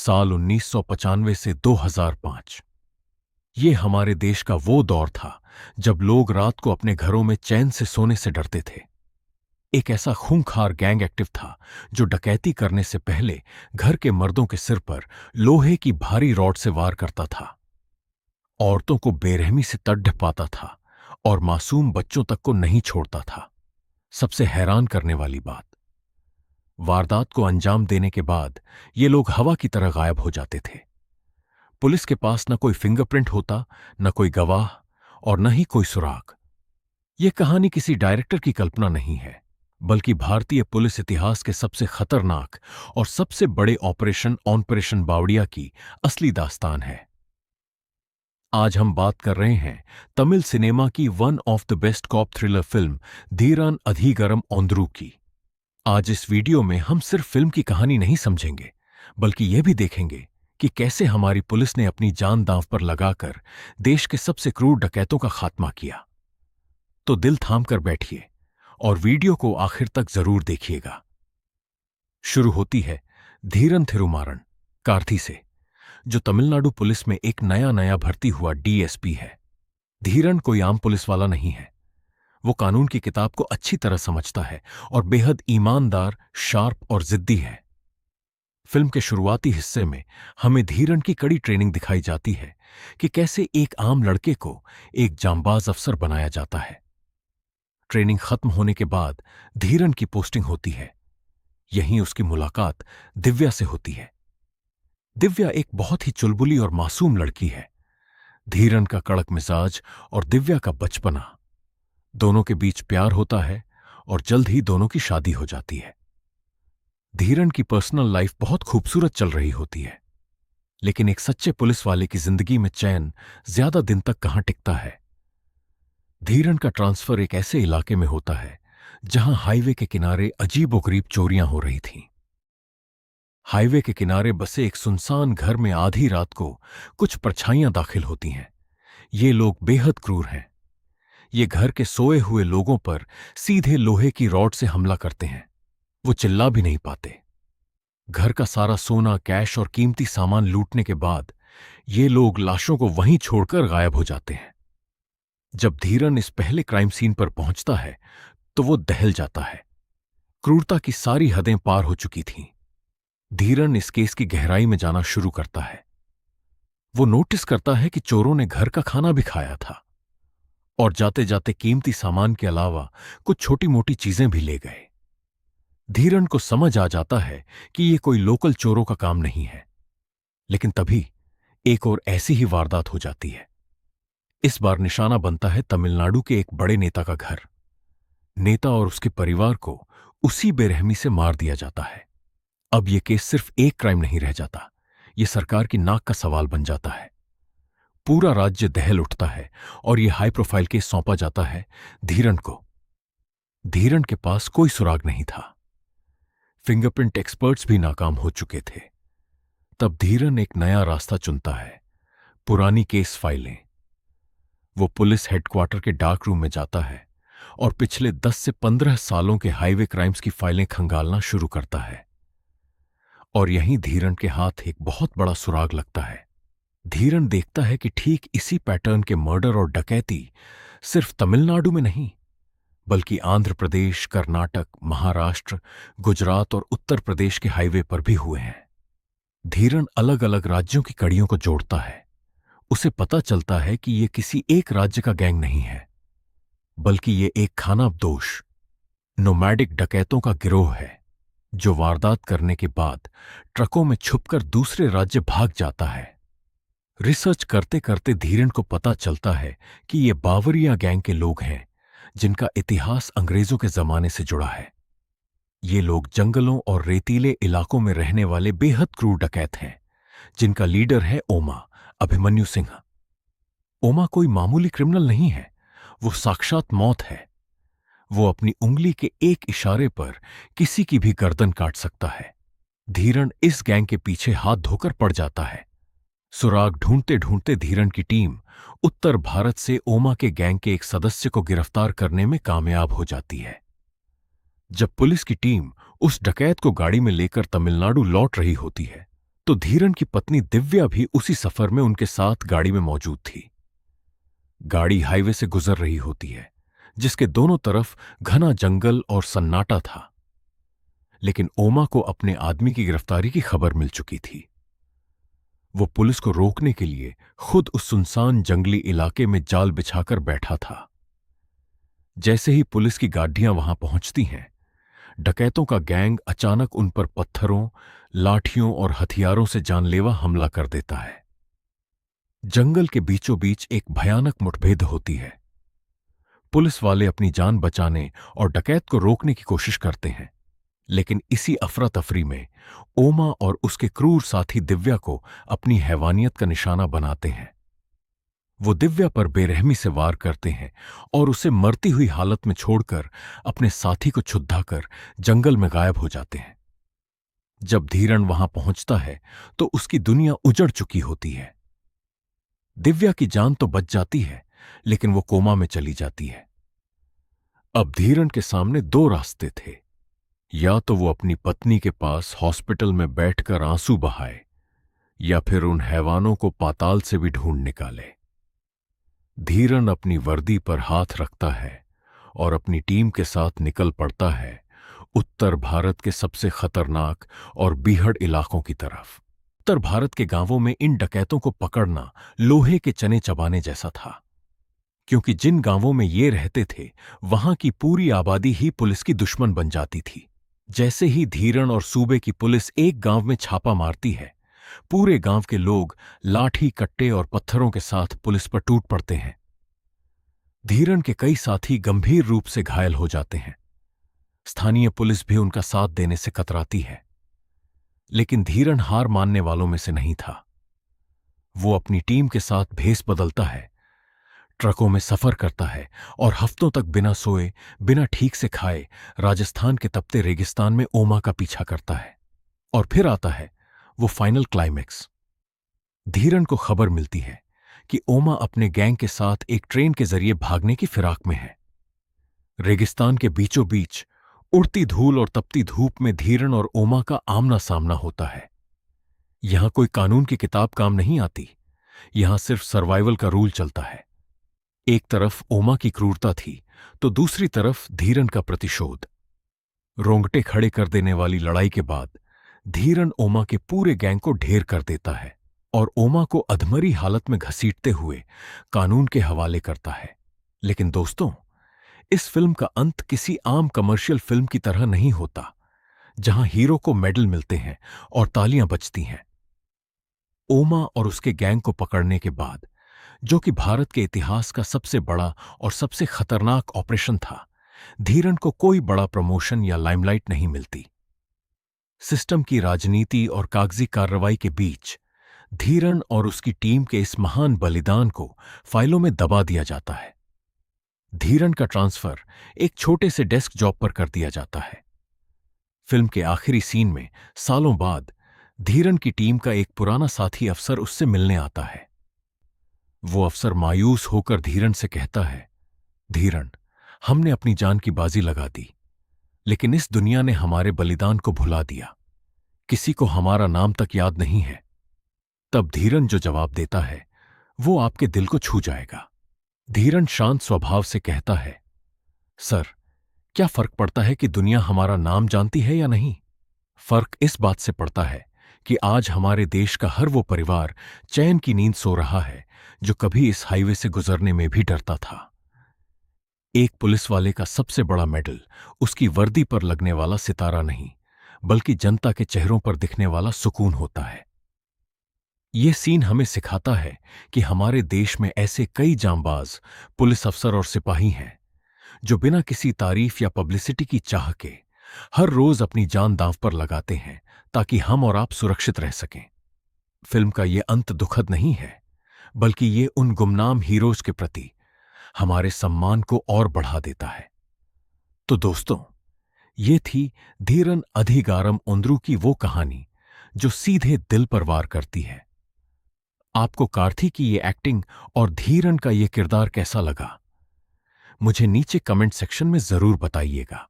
साल 1995 से 2005। ये हमारे देश का वो दौर था जब लोग रात को अपने घरों में चैन से सोने से डरते थे। एक ऐसा खूंखार गैंग एक्टिव था जो डकैती करने से पहले घर के मर्दों के सिर पर लोहे की भारी रॉड से वार करता था, औरतों को बेरहमी से तड्ड पाता था और मासूम बच्चों तक को नहीं छोड़ता था। सबसे हैरान करने वाली बात, वारदात को अंजाम देने के बाद ये लोग हवा की तरह गायब हो जाते थे। पुलिस के पास न कोई फिंगरप्रिंट होता, न कोई गवाह और न ही कोई सुराग। यह कहानी किसी डायरेक्टर की कल्पना नहीं है, बल्कि भारतीय पुलिस इतिहास के सबसे खतरनाक और सबसे बड़े ऑपरेशन बावड़िया की असली दास्तान है। आज हम बात कर रहे हैं तमिल सिनेमा की one of the best cop thriller film Dheeran Adhigaram Ondru की। आज इस वीडियो में हम सिर्फ फिल्म की कहानी नहीं समझेंगे, बल्कि यह भी देखेंगे कि कैसे हमारी पुलिस ने अपनी जान दांव पर लगाकर देश के सबसे क्रूर डकैतों का खात्मा किया। तो दिल थाम कर बैठिए और वीडियो को आखिर तक जरूर देखिएगा। शुरू होती है धीरन थिरुमारन कार्थी से, जो तमिलनाडु पुलिस में एक नया नया भर्ती हुआ डीएसपी है। धीरन कोई आम पुलिस वाला नहीं है। वो कानून की किताब को अच्छी तरह समझता है और बेहद ईमानदार, शार्प और जिद्दी है। फिल्म के शुरुआती हिस्से में हमें धीरन की कड़ी ट्रेनिंग दिखाई जाती है कि कैसे एक आम लड़के को एक जांबाज अफसर बनाया जाता है। ट्रेनिंग खत्म होने के बाद धीरन की पोस्टिंग होती है। यहीं उसकी मुलाकात दिव्या से होती है। दिव्या एक बहुत ही चुलबुली और मासूम लड़की है। धीरन का कड़क मिजाज और दिव्या का बचपना, दोनों के बीच प्यार होता है और जल्द ही दोनों की शादी हो जाती है। धीरन की पर्सनल लाइफ बहुत खूबसूरत चल रही होती है, लेकिन एक सच्चे पुलिस वाले की जिंदगी में चैन ज्यादा दिन तक कहां टिकता है। धीरन का ट्रांसफर एक ऐसे इलाके में होता है जहां हाईवे के किनारे अजीबोगरीब चोरियां हो रही थीं। हाईवे के किनारे बसे एक सुनसान घर में आधी रात को कुछ परछाइयां दाखिल होती हैं। ये लोग बेहद क्रूर हैं। ये घर के सोए हुए लोगों पर सीधे लोहे की रॉड से हमला करते हैं। वो चिल्ला भी नहीं पाते। घर का सारा सोना, कैश और कीमती सामान लूटने के बाद ये लोग लाशों को वहीं छोड़कर गायब हो जाते हैं। जब धीरन इस पहले क्राइम सीन पर पहुंचता है तो वो दहल जाता है। क्रूरता की सारी हदें पार हो चुकी थीं। धीरन इस केस की गहराई में जाना शुरू करता है। वो नोटिस करता है कि चोरों ने घर का खाना भी खाया था और जाते जाते कीमती सामान के अलावा कुछ छोटी मोटी चीजें भी ले गए। धीरन को समझ आ जाता है कि ये कोई लोकल चोरों का काम नहीं है। लेकिन तभी एक और ऐसी ही वारदात हो जाती है। इस बार निशाना बनता है तमिलनाडु के एक बड़े नेता का घर। नेता और उसके परिवार को उसी बेरहमी से मार दिया जाता है। अब यह केस सिर्फ एक क्राइम नहीं रह जाता, यह सरकार की नाक का सवाल बन जाता है। पूरा राज्य दहल उठता है और यह हाई प्रोफाइल केस सौंपा जाता है धीरन को। धीरन के पास कोई सुराग नहीं था। फिंगरप्रिंट एक्सपर्ट्स भी नाकाम हो चुके थे। तब धीरन एक नया रास्ता चुनता है, पुरानी केस फाइलें। वो पुलिस हेडक्वार्टर के डार्क रूम में जाता है और पिछले 10 से 15 सालों के हाईवे क्राइम्स की फाइलें खंगालना शुरू करता है। और यहीं धीरन के हाथ एक बहुत बड़ा सुराग लगता है। धीरन देखता है कि ठीक इसी पैटर्न के मर्डर और डकैती सिर्फ तमिलनाडु में नहीं, बल्कि आंध्र प्रदेश, कर्नाटक, महाराष्ट्र, गुजरात और उत्तर प्रदेश के हाईवे पर भी हुए हैं। धीरन अलग अलग राज्यों की कड़ियों को जोड़ता है। उसे पता चलता है कि यह किसी एक राज्य का गैंग नहीं है, बल्कि यह एक खानाबदोश, नोमैडिक डकैतों का गिरोह है जो वारदात करने के बाद ट्रकों में छुपकर दूसरे राज्य भाग जाता है। रिसर्च करते करते धीरन को पता चलता है कि ये बावरिया गैंग के लोग हैं जिनका इतिहास अंग्रेजों के जमाने से जुड़ा है। ये लोग जंगलों और रेतीले इलाकों में रहने वाले बेहद क्रूर डकैत हैं, जिनका लीडर है ओमा, अभिमन्यु सिंह। ओमा कोई मामूली क्रिमिनल नहीं है, वो साक्षात मौत है। वो अपनी उंगली के एक इशारे पर किसी की भी गर्दन काट सकता है। धीरन इस गैंग के पीछे हाथ धोकर पड़ जाता है। सुराग ढूंढते ढूंढते धीरन की टीम उत्तर भारत से ओमा के गैंग के एक सदस्य को गिरफ्तार करने में कामयाब हो जाती है। जब पुलिस की टीम उस डकैत को गाड़ी में लेकर तमिलनाडु लौट रही होती है तो धीरन की पत्नी दिव्या भी उसी सफर में उनके साथ गाड़ी में मौजूद थी। गाड़ी हाईवे से गुजर रही होती है, जिसके दोनों तरफ घना जंगल और सन्नाटा था। लेकिन ओमा को अपने आदमी की गिरफ्तारी की खबर मिल चुकी थी। वो पुलिस को रोकने के लिए खुद उस सुनसान जंगली इलाके में जाल बिछाकर बैठा था। जैसे ही पुलिस की गाड़ियां वहां पहुंचती हैं, डकैतों का गैंग अचानक उन पर पत्थरों, लाठियों और हथियारों से जानलेवा हमला कर देता है। जंगल के बीचों बीच एक भयानक मुठभेड़ होती है। पुलिस वाले अपनी जान बचाने और डकैत को रोकने की कोशिश करते हैं, लेकिन इसी अफरा तफरी में ओमा और उसके क्रूर साथी दिव्या को अपनी हैवानियत का निशाना बनाते हैं। वो दिव्या पर बेरहमी से वार करते हैं और उसे मरती हुई हालत में छोड़कर अपने साथी को छुद्दाकर जंगल में गायब हो जाते हैं। जब धीरन वहां पहुंचता है तो उसकी दुनिया उजड़ चुकी होती है। दिव्या की जान तो बच जाती है, लेकिन वो कोमा में चली जाती है। अब धीरन के सामने दो रास्ते थे। या तो वो अपनी पत्नी के पास हॉस्पिटल में बैठकर आंसू बहाए, या फिर उन हैवानों को पाताल से भी ढूंढ निकाले। धीरन अपनी वर्दी पर हाथ रखता है और अपनी टीम के साथ निकल पड़ता है उत्तर भारत के सबसे खतरनाक और बीहड़ इलाकों की तरफ। उत्तर भारत के गांवों में इन डकैतों को पकड़ना लोहे के चने चबाने जैसा था, क्योंकि जिन गांवों में ये रहते थे वहां की पूरी आबादी ही पुलिस की दुश्मन बन जाती थी। जैसे ही धीरन और सूबे की पुलिस एक गांव में छापा मारती है, पूरे गांव के लोग लाठी, कट्टे और पत्थरों के साथ पुलिस पर टूट पड़ते हैं। धीरन के कई साथी गंभीर रूप से घायल हो जाते हैं। स्थानीय पुलिस भी उनका साथ देने से कतराती है, लेकिन धीरन हार मानने वालों में से नहीं था। वो अपनी टीम के साथ भेस बदलता है, ट्रकों में सफर करता है और हफ्तों तक बिना सोए, बिना ठीक से खाए राजस्थान के तपते रेगिस्तान में ओमा का पीछा करता है। और फिर आता है वो फाइनल क्लाइमेक्स। धीरन को खबर मिलती है कि ओमा अपने गैंग के साथ एक ट्रेन के जरिए भागने की फिराक में है। रेगिस्तान के बीचों बीच उड़ती धूल और तपती धूप में धीरन और ओमा का आमना सामना होता है। यहां कोई कानून की किताब काम नहीं आती, यहां सिर्फ सर्वाइवल का रूल चलता है। एक तरफ ओमा की क्रूरता थी, तो दूसरी तरफ धीरन का प्रतिशोध। रोंगटे खड़े कर देने वाली लड़ाई के बाद धीरन ओमा के पूरे गैंग को ढेर कर देता है और ओमा को अधमरी हालत में घसीटते हुए कानून के हवाले करता है। लेकिन दोस्तों, इस फिल्म का अंत किसी आम कमर्शियल फिल्म की तरह नहीं होता, जहां हीरो को मेडल मिलते हैं और तालियां बजती हैं। ओमा और उसके गैंग को पकड़ने के बाद, जो कि भारत के इतिहास का सबसे बड़ा और सबसे खतरनाक ऑपरेशन था, धीरन को कोई बड़ा प्रमोशन या लाइमलाइट नहीं मिलती। सिस्टम की राजनीति और कागजी कार्रवाई के बीच धीरन और उसकी टीम के इस महान बलिदान को फाइलों में दबा दिया जाता है। धीरन का ट्रांसफर एक छोटे से डेस्क जॉब पर कर दिया जाता है। फिल्म के आखिरी सीन में सालों बाद धीरन की टीम का एक पुराना साथी अफसर उससे मिलने आता है। वो अफसर मायूस होकर धीरन से कहता है, धीरन, हमने अपनी जान की बाजी लगा दी, लेकिन इस दुनिया ने हमारे बलिदान को भुला दिया। किसी को हमारा नाम तक याद नहीं है। तब धीरन जो जवाब देता है वो आपके दिल को छू जाएगा। धीरन शांत स्वभाव से कहता है, सर, क्या फर्क पड़ता है कि दुनिया हमारा नाम जानती है या नहीं? फर्क इस बात से पड़ता है कि आज हमारे देश का हर वो परिवार चैन की नींद सो रहा है जो कभी इस हाईवे से गुजरने में भी डरता था। एक पुलिस वाले का सबसे बड़ा मेडल उसकी वर्दी पर लगने वाला सितारा नहीं, बल्कि जनता के चेहरों पर दिखने वाला सुकून होता है। ये सीन हमें सिखाता है कि हमारे देश में ऐसे कई जांबाज पुलिस अफसर और सिपाही हैं जो बिना किसी तारीफ या पब्लिसिटी की चाह के हर रोज अपनी जान दांव पर लगाते हैं ताकि हम और आप सुरक्षित रह सकें। फिल्म का ये अंत दुखद नहीं है, बल्कि ये उन गुमनाम हीरोज के प्रति हमारे सम्मान को और बढ़ा देता है। तो दोस्तों, ये थी धीरन अधिगारम ओंद्रू की वो कहानी जो सीधे दिल पर वार करती है। आपको कार्थी की ये एक्टिंग और धीरन का ये किरदार कैसा लगा? मुझे नीचे कमेंट सेक्शन में जरूर बताइएगा।